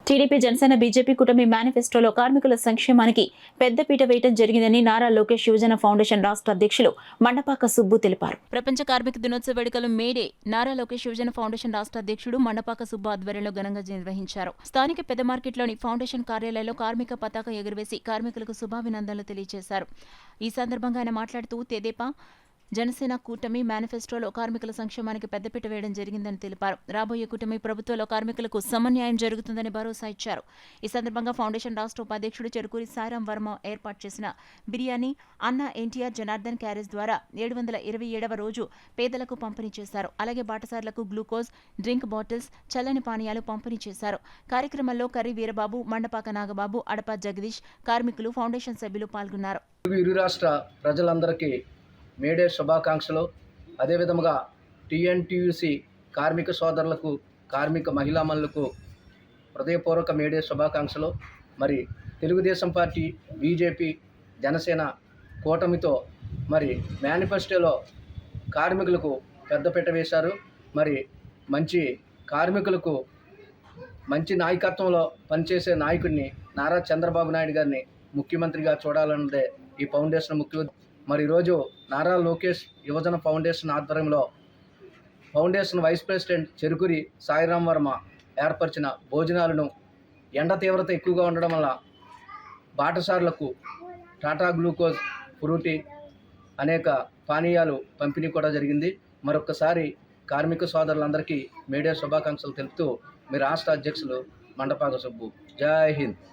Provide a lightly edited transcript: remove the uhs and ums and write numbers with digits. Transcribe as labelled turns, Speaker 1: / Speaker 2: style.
Speaker 1: TDP Janasena BJP కూటమి మేనిఫెస్టోలో కార్మికుల సంక్షేమానికి పెద్దపీట వేయడం జరిగిందని నారా లోకేష్ యువజన ఫౌండేషన్ రాష్ట్ర అధ్యక్షులు మండపాక సుబ్బు తెలిపారు. ప్రపంచ కార్మిక దినోత్సవ వేడుకలు మేడే నారా లోకేష్ యువజన ఫౌండేషన్ రాష్ట్ర అధ్యక్షుడు మండపాక సుబ్బు ఆధ్వర్యంలో ఘనంగా నిర్వహించారు. స్థానిక పెద్ద మార్కెట్లోని ఫౌండేషన్ కార్యాలయంలో కార్మిక పతాక ఎగురవేసి కార్మికులకు శుభాభినందనలు తెలియజేశారు. ఈ సందర్భంగా ఆయన మాట్లాడుతూ తెదేపా జనసేన కూటమి మేనిఫెస్టోలో కార్మికుల సంక్షేమానికి పెద్దపీట వేయడం జరిగిందని తెలిపారు. రాబోయే కూటమి ప్రభుత్వంలో కార్మికులకు సమన్యాయం జరుగుతుందని భరోసా ఇచ్చారు. ఈ సందర్భంగా ఫౌండేషన్ రాష్ట్ర ఉపాధ్యక్షుడు చెరుకూరి సాయిరాం వర్మ ఏర్పాటు చేసిన బిర్యానీ అన్న ఎన్టీఆర్ జనార్దన్ క్యారేజ్ ద్వారా 727వ రోజు పేదలకు పంపిణీ చేశారు. అలాగే బాటసార్లకు గ్లూకోజ్, డ్రింక్ బాటిల్స్, చల్లని పానీయాలు పంపిణీ చేశారు. కార్యక్రమంలో కర్రి వీరబాబు, మండపాక నాగబాబు, అడప జగదీష్, కార్మికులు, ఫౌండేషన్ సభ్యులు పాల్గొన్నారు.
Speaker 2: ఇరు రాష్ట్ర ప్రజలందరికీ మేడే శుభాకాంక్షలు. అదేవిధంగా టీఎన్టీయూసీ కార్మిక సోదరులకు, కార్మిక మహిళామణులకు హృదయపూర్వక మేడే శుభాకాంక్షలు. మరి తెలుగుదేశం పార్టీ, బీజేపీ, జనసేన కూటమితో మరి మేనిఫెస్టోలో కార్మికులకు పెద్దపీట వేశారు. మరి మంచి కార్మికులకు మంచి నాయకత్వంలో పనిచేసే నాయకుడిని నారా చంద్రబాబు నాయుడు గారిని ముఖ్యమంత్రిగా చూడాలన్నదే ఈ ఫౌండేషన్ ముఖ్య. మరి ఈరోజు నారా లోకేష్ యువజన ఫౌండేషన్ ఆధ్వర్యంలో foundation vice president Cherukuri Sairam Varma ఏర్పరిచిన భోజనాలను ఎండ తీవ్రత ఎక్కువగా ఉండడం వల్ల బాటసార్లకు టాటా గ్లూకోజ్, ఫ్రూటీ అనేక పానీయాలు పంపిణీ కూడా జరిగింది. మరొకసారి కార్మిక సోదరులందరికీ మేడే శుభాకాంక్షలు తెలుపుతూ మీ రాష్ట్ర అధ్యక్షులు మండపాక సుబ్బు. జై హింద్.